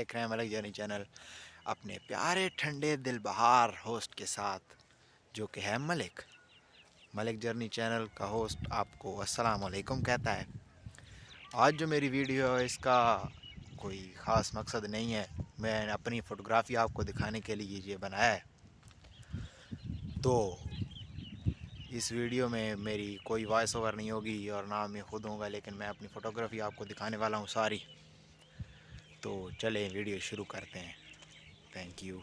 देख रहे हैं मलिक जर्नी चैनल अपने प्यारे ठंडे दिल बहार होस्ट के साथ, जो कि है मलिक। मलिक जर्नी चैनल का होस्ट आपको अस्सलाम वालेकुम कहता है। आज जो मेरी वीडियो है इसका कोई ख़ास मकसद नहीं है, मैं अपनी फ़ोटोग्राफ़ी आपको दिखाने के लिए ये बनाया है। तो इस वीडियो में मेरी कोई वॉइस ओवर नहीं होगी और ना मैं खुद होऊंगा, लेकिन मैं अपनी फ़ोटोग्राफ़ी आपको दिखाने वाला हूँ सारी। तो चलें वीडियो शुरू करते हैं। Thank you.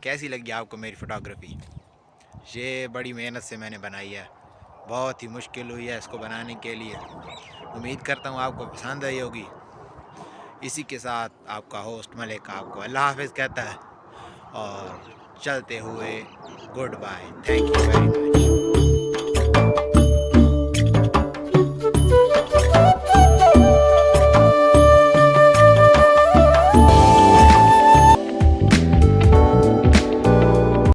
कैसी लगी आपको मेरी फ़ोटोग्राफ़ी? ये बड़ी मेहनत से मैंने बनाई है, बहुत ही मुश्किल हुई है इसको बनाने के लिए। उम्मीद करता हूँ आपको पसंद आई होगी। इसी के साथ आपका होस्ट मलिक आपको अल्लाह हाफ़िज़ कहता है और चलते हुए good bye. Thank you very much.